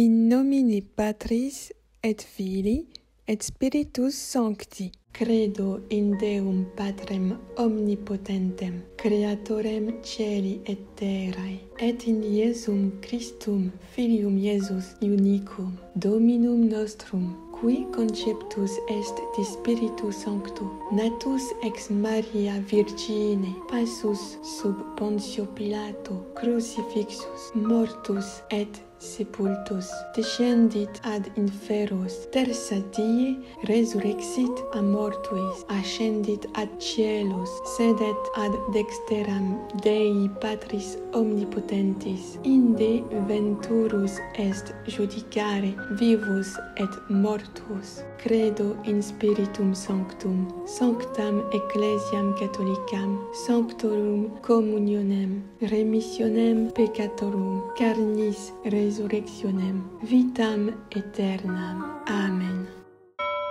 In nomine Patris et Filii et Spiritus Sancti. Credo in Deum Patrem omnipotentem, Creatorem Caeli et terrae, et in Iesum Christum, Filium Iesus unicum, Dominum nostrum, qui conceptus est de Spiritu Sancto, natus ex Maria Virgine, passus sub Pontio Pilato, crucifixus, mortus et sepultus, descendit ad inferos, terza die resurrexit a mortuis, ascendit ad cielos, sedet ad dexteram Dei Patris omnipotentis, inde venturus est judicare vivus et mortuos. Credo in Spiritum Sanctum, sanctam ecclesiam catholicam, sanctorum communionem, remissionem peccatorum, carnis resurrectionem, vitam aeternam. Amen.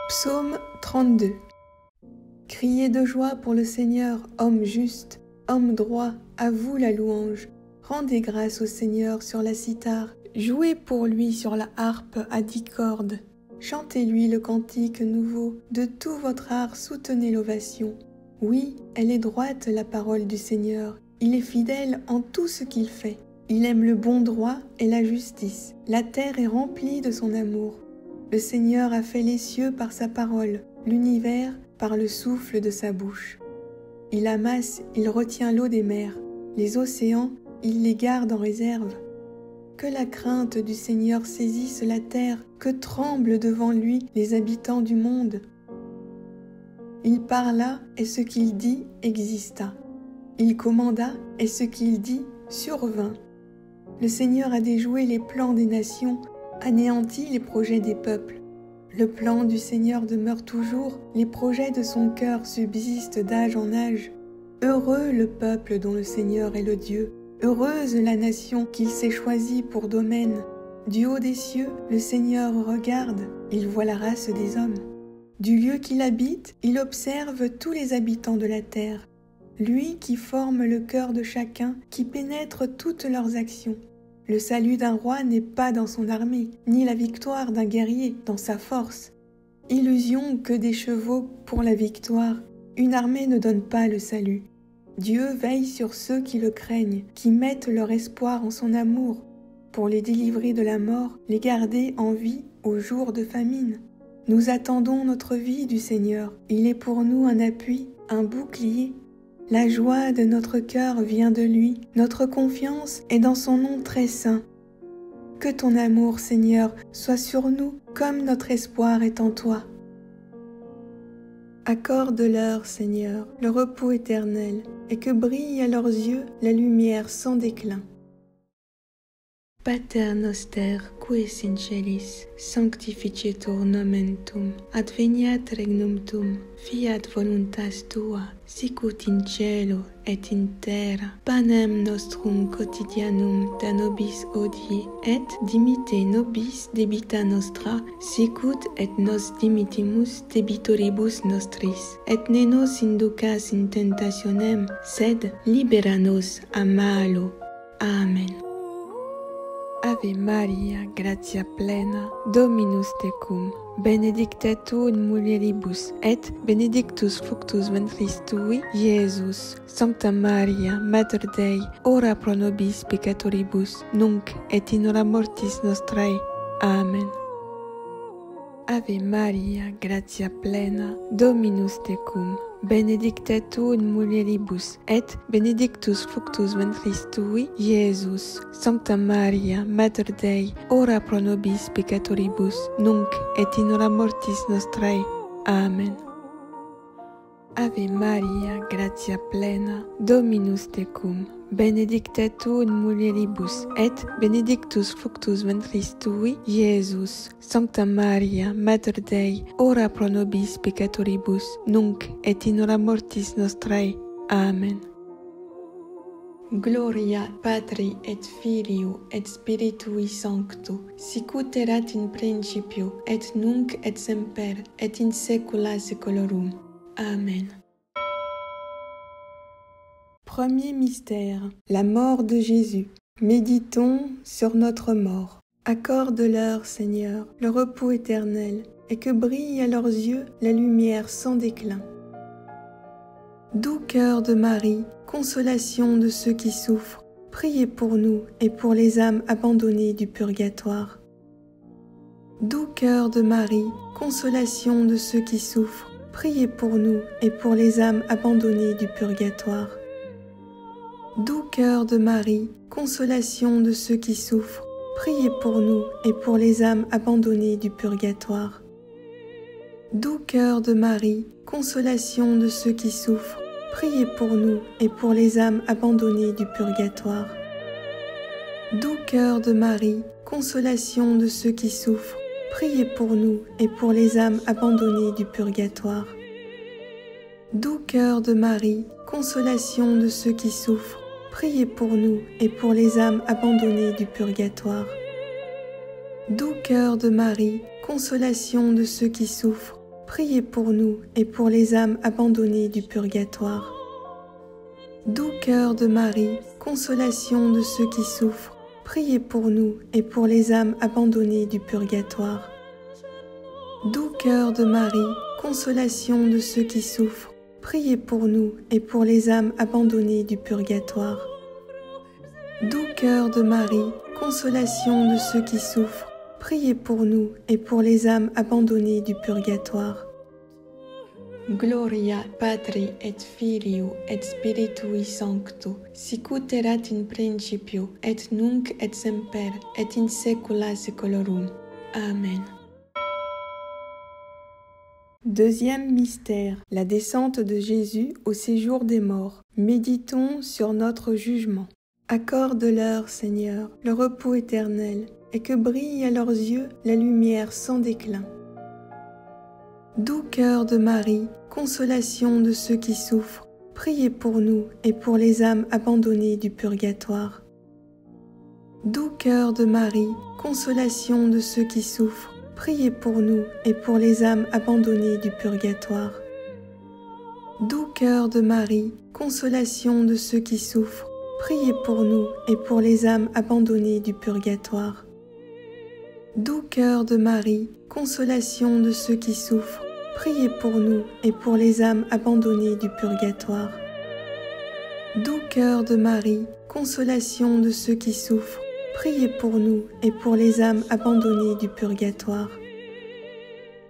Psaume 32. Criez de joie pour le Seigneur, homme juste, homme droit, à vous la louange. Rendez grâce au Seigneur sur la cithare, jouez pour lui sur la harpe à 10 cordes. Chantez-lui le cantique nouveau, de tout votre art soutenez l'ovation. Oui, elle est droite la parole du Seigneur, il est fidèle en tout ce qu'il fait. Il aime le bon droit et la justice, la terre est remplie de son amour. Le Seigneur a fait les cieux par sa parole, l'univers par le souffle de sa bouche. Il amasse, il retient l'eau des mers, les océans, il les garde en réserve. Que la crainte du Seigneur saisisse la terre, que tremblent devant lui les habitants du monde. Il parla et ce qu'il dit exista. Il commanda et ce qu'il dit survint. Le Seigneur a déjoué les plans des nations, anéanti les projets des peuples. Le plan du Seigneur demeure toujours, les projets de son cœur subsistent d'âge en âge. Heureux le peuple dont le Seigneur est le Dieu. Heureuse la nation qu'il s'est choisie pour domaine. Du haut des cieux, le Seigneur regarde, il voit la race des hommes. Du lieu qu'il habite, il observe tous les habitants de la terre. Lui qui forme le cœur de chacun, qui pénètre toutes leurs actions. Le salut d'un roi n'est pas dans son armée, ni la victoire d'un guerrier dans sa force. Illusion que des chevaux pour la victoire, une armée ne donne pas le salut. Dieu veille sur ceux qui le craignent, qui mettent leur espoir en son amour, pour les délivrer de la mort, les garder en vie au jour de famine. Nous attendons notre vie du Seigneur, il est pour nous un appui, un bouclier. La joie de notre cœur vient de lui, notre confiance est dans son nom très saint. Que ton amour, Seigneur, soit sur nous comme notre espoir est en toi. Accorde-leur, Seigneur, le repos éternel, et que brille à leurs yeux la lumière sans déclin. Pater noster, qui es in celis, sanctificetur nomen tuum, adveniat regnum tuum, fiat voluntas tua, sicut in cielo et in terra. Panem nostrum quotidianum da nobis hodie, et dimitte nobis debita nostra, sicut et nos dimittimus debitoribus nostris, et ne nos inducas in tentationem, sed libera nos a malo. Amen. Ave Maria, gratia plena, Dominus tecum, benedicta tu in mulieribus, et benedictus fructus ventris tui, Iesus. Sancta Maria, Mater Dei, ora pro nobis peccatoribus, nunc et in hora mortis nostrae. Amen. Ave Maria, gratia plena, Dominus tecum, benedicta tu in mulieribus, et benedictus fructus ventris tui, Iesus. Sancta Maria, Mater Dei, ora pro nobis peccatoribus, nunc et in hora mortis nostrae. Amen. Ave Maria, gratia plena, Dominus tecum, benedicta tu in mulieribus, et benedictus fructus ventris tui, Iesus. Sancta Maria, Mater Dei, ora pro nobis peccatoribus, nunc et in hora mortis nostrae. Amen. Gloria Patri et Filio et Spiritui Sancto, sicut erat in principio, et nunc et semper, et in saecula saeculorum. Amen. Premier mystère, la mort de Jésus. Méditons sur notre mort. Accorde-leur, Seigneur, le repos éternel, et que brille à leurs yeux la lumière sans déclin. Doux cœur de Marie, consolation de ceux qui souffrent, priez pour nous et pour les âmes abandonnées du purgatoire. Doux cœur de Marie, consolation de ceux qui souffrent, priez pour nous et pour les âmes abandonnées du purgatoire. Doux cœur de Marie, consolation de ceux qui souffrent, priez pour nous et pour les âmes abandonnées du purgatoire. Doux cœur de Marie, consolation de ceux qui souffrent, priez pour nous et pour les âmes abandonnées du purgatoire. Doux cœur de Marie, consolation de ceux qui souffrent, priez pour nous et pour les âmes abandonnées du purgatoire. Doux cœur de Marie, consolation de ceux qui souffrent, priez pour nous et pour les âmes abandonnées du purgatoire. Doux cœur de Marie, consolation de ceux qui souffrent, priez pour nous et pour les âmes abandonnées du purgatoire. Doux cœur de Marie, consolation de ceux qui souffrent, priez pour nous et pour les âmes abandonnées du purgatoire. Doux cœur de Marie, consolation de ceux qui souffrent, priez pour nous et pour les âmes abandonnées du purgatoire. Doux cœur de Marie, consolation de ceux qui souffrent, priez pour nous et pour les âmes abandonnées du purgatoire. Gloria Patri et Filio et Spiritui Sancto, sicut erat in principio et nunc et semper et in saecula saeculorum. Amen. Deuxième mystère, la descente de Jésus au séjour des morts. Méditons sur notre jugement. Accorde-leur, Seigneur, le repos éternel, et que brille à leurs yeux la lumière sans déclin. Doux cœur de Marie, consolation de ceux qui souffrent, priez pour nous et pour les âmes abandonnées du purgatoire. Doux cœur de Marie, consolation de ceux qui souffrent, priez pour nous et pour les âmes abandonnées du purgatoire. Doux cœur de Marie, consolation de ceux qui souffrent, priez pour nous et pour les âmes abandonnées du purgatoire. Doux cœur de Marie, consolation de ceux qui souffrent, priez pour nous et pour les âmes abandonnées du purgatoire. Doux cœur de Marie, consolation de ceux qui souffrent, priez pour nous et pour les âmes abandonnées du purgatoire.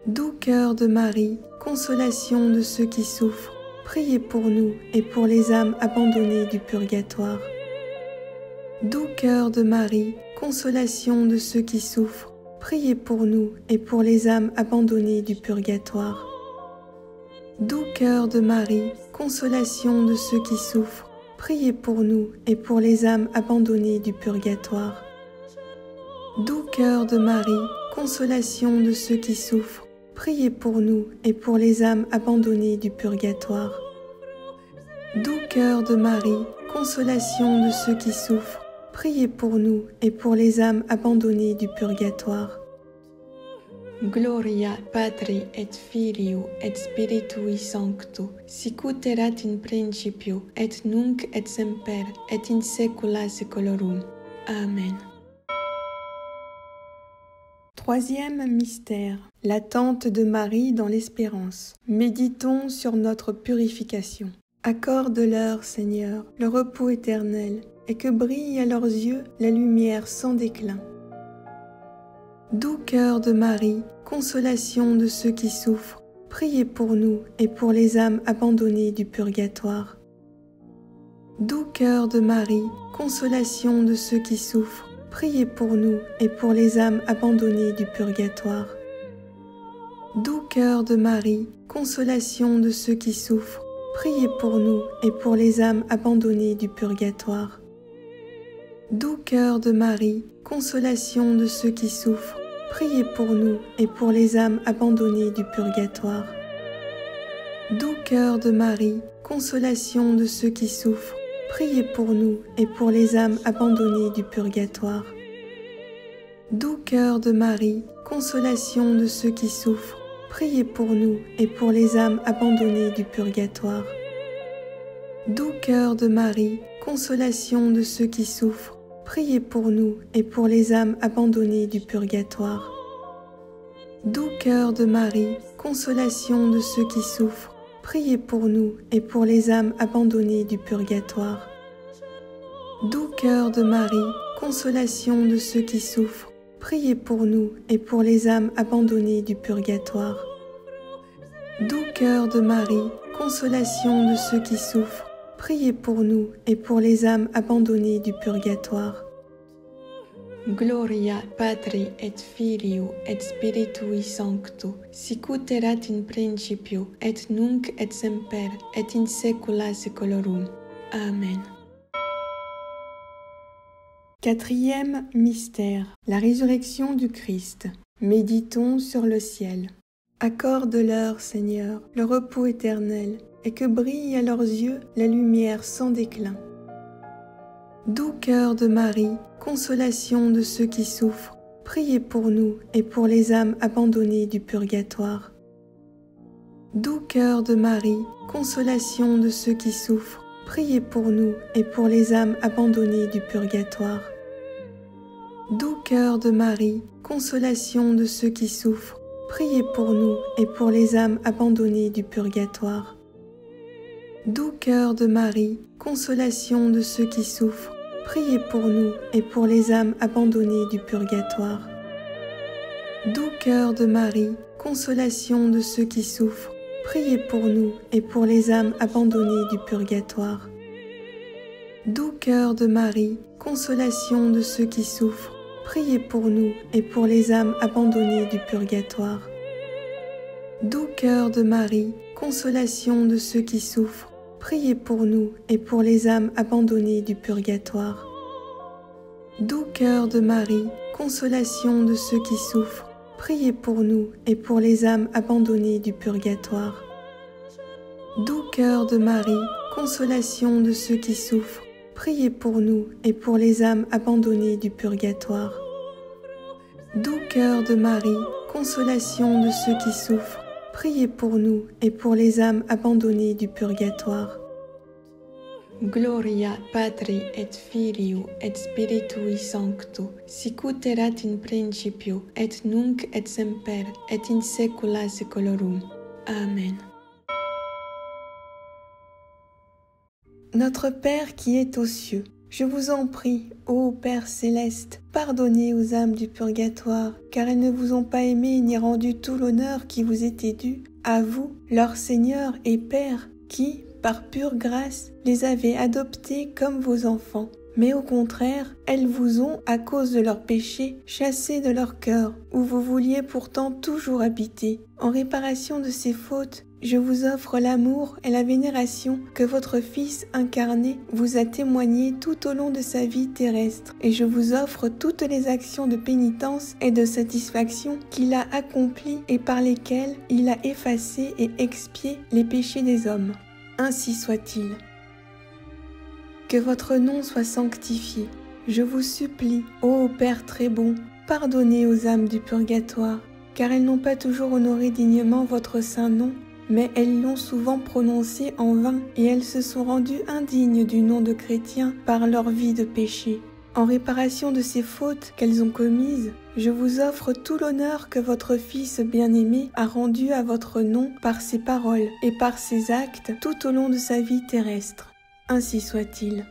Doux cœur de Marie, consolation de ceux qui souffrent, priez pour nous et pour les âmes abandonnées du purgatoire. Doux cœur de Marie, consolation de ceux qui souffrent, priez pour nous et pour les âmes abandonnées du purgatoire. Doux cœur de Marie, consolation de ceux qui souffrent, priez pour nous et pour les âmes abandonnées du purgatoire. Doux cœur de Marie, consolation de ceux qui souffrent, priez pour nous et pour les âmes abandonnées du purgatoire. Doux cœur de Marie, consolation de ceux qui souffrent, priez pour nous et pour les âmes abandonnées du purgatoire. Gloria Patri et Filio et Spiritui Sancto, sicut erat in principio et nunc et semper et in saecula saeculorum. Amen. Troisième mystère, l'attente de Marie dans l'espérance. Méditons sur notre purification. Accorde-leur, Seigneur, le repos éternel, et que brille à leurs yeux la lumière sans déclin. Doux cœur de Marie, consolation de ceux qui souffrent, priez pour nous et pour les âmes abandonnées du purgatoire. Doux cœur de Marie, consolation de ceux qui souffrent, priez pour nous et pour les âmes abandonnées du purgatoire. Doux cœur de Marie, consolation de ceux qui souffrent, priez pour nous et pour les âmes abandonnées du purgatoire. Doux cœur de Marie, consolation de ceux qui souffrent, priez pour nous et pour les âmes abandonnées du purgatoire. Doux cœur de Marie, consolation de ceux qui souffrent, priez pour nous et pour les âmes abandonnées du purgatoire. Doux cœur de Marie, consolation de ceux qui souffrent, priez pour nous et pour les âmes abandonnées du purgatoire. Doux cœur de Marie, consolation de ceux qui souffrent, priez pour nous et pour les âmes abandonnées du purgatoire. Doux cœur de Marie, consolation de ceux qui souffrent, priez pour nous et pour les âmes abandonnées du purgatoire. Doux cœur de Marie, consolation de ceux qui souffrent, priez pour nous et pour les âmes abandonnées du purgatoire. Doux cœur de Marie, consolation de ceux qui souffrent, priez pour nous et pour les âmes abandonnées du purgatoire. Gloria Patri et Filio et Spiritui Sancto, sic ut erat in principio et nunc et semper et in saecula saeculorum. Amen. Quatrième mystère, la résurrection du Christ. Méditons sur le ciel. Accorde-leur, Seigneur, le repos éternel, et que brille à leurs yeux la lumière sans déclin. Doux cœur de Marie, consolation de ceux qui souffrent, priez pour nous et pour les âmes abandonnées du purgatoire. Doux cœur de Marie, consolation de ceux qui souffrent, priez pour nous et pour les âmes abandonnées du purgatoire. Doux cœur de Marie, consolation de ceux qui souffrent, priez pour nous et pour les âmes abandonnées du purgatoire. Doux cœur de Marie, consolation de ceux qui souffrent, priez pour nous et pour les âmes abandonnées du purgatoire. Doux cœur de Marie, consolation de ceux qui souffrent, priez pour nous et pour les âmes abandonnées du purgatoire. Doux cœur de Marie, consolation de ceux qui souffrent, priez pour nous et pour les âmes abandonnées du purgatoire. Doux cœur de Marie, consolation de ceux qui souffrent, priez pour nous et pour les âmes abandonnées du purgatoire. Doux cœur de Marie, consolation de ceux qui souffrent, priez pour nous et pour les âmes abandonnées du purgatoire. Doux cœur de Marie, consolation de ceux qui souffrent, priez pour nous et pour les âmes abandonnées du purgatoire. Doux cœur de Marie, consolation de ceux qui souffrent, priez pour nous et pour les âmes abandonnées du purgatoire. Gloria Patri et Filio et Spiritui Sancto, sic ut erat in principio et nunc et semper et in saecula saeculorum. Amen. Notre Père qui es aux cieux, je vous en prie, ô Père céleste, pardonnez aux âmes du purgatoire, car elles ne vous ont pas aimé ni rendu tout l'honneur qui vous était dû, à vous, leur Seigneur et Père, qui, par pure grâce, les avez adoptées comme vos enfants. Mais au contraire, elles vous ont, à cause de leurs péchés, chassés de leur cœur, où vous vouliez pourtant toujours habiter. En réparation de ces fautes, je vous offre l'amour et la vénération que votre Fils incarné vous a témoigné tout au long de sa vie terrestre, et je vous offre toutes les actions de pénitence et de satisfaction qu'il a accomplies et par lesquelles il a effacé et expié les péchés des hommes. Ainsi soit-il. Que votre nom soit sanctifié. Je vous supplie, ô Père très bon, pardonnez aux âmes du purgatoire, car elles n'ont pas toujours honoré dignement votre saint nom, mais elles l'ont souvent prononcé en vain, et elles se sont rendues indignes du nom de chrétien par leur vie de péché. En réparation de ces fautes qu'elles ont commises, je vous offre tout l'honneur que votre Fils bien-aimé a rendu à votre nom par ses paroles et par ses actes tout au long de sa vie terrestre. Ainsi soit-il.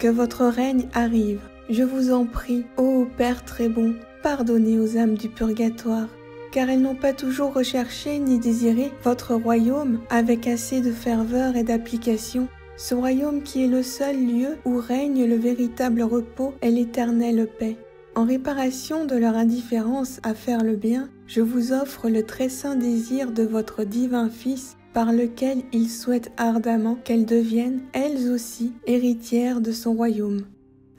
Que votre règne arrive, je vous en prie, ô Père très bon, pardonnez aux âmes du purgatoire, car elles n'ont pas toujours recherché ni désiré votre royaume avec assez de ferveur et d'application, ce royaume qui est le seul lieu où règne le véritable repos et l'éternelle paix. En réparation de leur indifférence à faire le bien, je vous offre le très saint désir de votre divin Fils, par lequel il souhaite ardemment qu'elles deviennent, elles aussi, héritières de son royaume.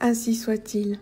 Ainsi soit-il.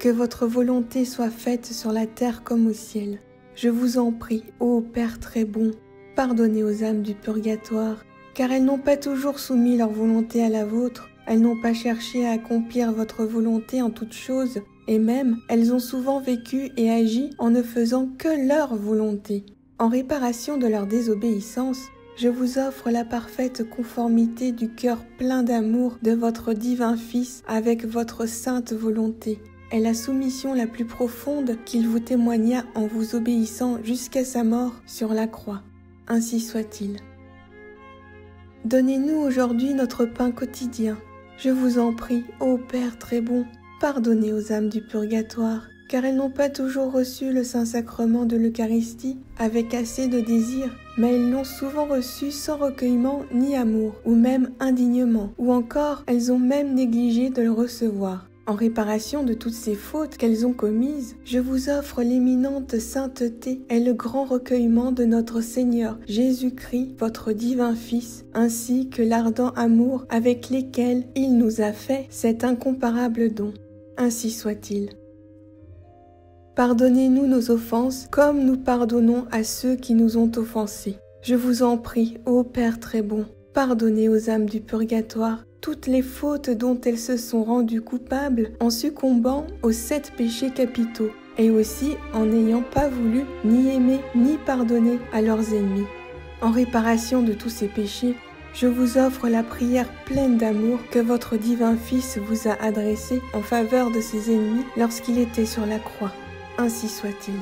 Que votre volonté soit faite sur la terre comme au ciel. Je vous en prie, ô Père très bon, pardonnez aux âmes du purgatoire, car elles n'ont pas toujours soumis leur volonté à la vôtre, elles n'ont pas cherché à accomplir votre volonté en toutes choses, et même elles ont souvent vécu et agi en ne faisant que leur volonté. En réparation de leur désobéissance, je vous offre la parfaite conformité du cœur plein d'amour de votre divin Fils avec votre sainte volonté, et la soumission la plus profonde qu'il vous témoigna en vous obéissant jusqu'à sa mort sur la croix. Ainsi soit-il. Donnez-nous aujourd'hui notre pain quotidien. Je vous en prie, ô Père très bon, pardonnez aux âmes du purgatoire, car elles n'ont pas toujours reçu le Saint-Sacrement de l'Eucharistie avec assez de désir, mais elles l'ont souvent reçu sans recueillement ni amour, ou même indignement, ou encore elles ont même négligé de le recevoir. En réparation de toutes ces fautes qu'elles ont commises, je vous offre l'éminente sainteté et le grand recueillement de notre Seigneur Jésus-Christ, votre divin Fils, ainsi que l'ardent amour avec lesquels il nous a fait cet incomparable don. Ainsi soit-il. Pardonnez-nous nos offenses comme nous pardonnons à ceux qui nous ont offensés. Je vous en prie, ô Père très bon, pardonnez aux âmes du purgatoire toutes les fautes dont elles se sont rendues coupables en succombant aux 7 péchés capitaux, et aussi en n'ayant pas voulu ni aimer ni pardonner à leurs ennemis. En réparation de tous ces péchés, je vous offre la prière pleine d'amour que votre divin Fils vous a adressée en faveur de ses ennemis lorsqu'il était sur la croix. Ainsi soit-il.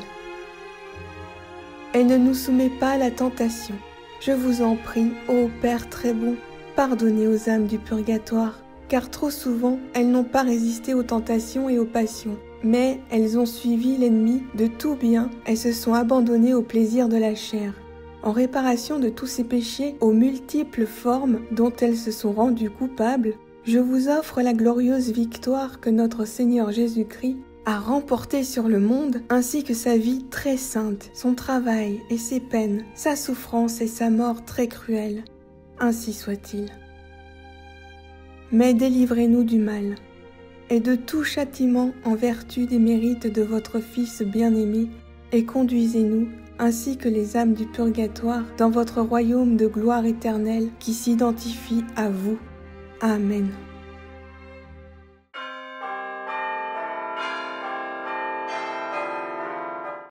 Et ne nous soumets pas à la tentation. Je vous en prie, ô Père très bon, pardonnez aux âmes du purgatoire, car trop souvent elles n'ont pas résisté aux tentations et aux passions, mais elles ont suivi l'ennemi de tout bien et se sont abandonnées au plaisir de la chair. En réparation de tous ces péchés aux multiples formes dont elles se sont rendues coupables, je vous offre la glorieuse victoire que notre Seigneur Jésus-Christ a remportée sur le monde, ainsi que sa vie très sainte, son travail et ses peines, sa souffrance et sa mort très cruelle. Ainsi soit-il. Mais délivrez-nous du mal, et de tout châtiment en vertu des mérites de votre Fils bien-aimé, et conduisez-nous, ainsi que les âmes du purgatoire, dans votre royaume de gloire éternelle qui s'identifie à vous. Amen.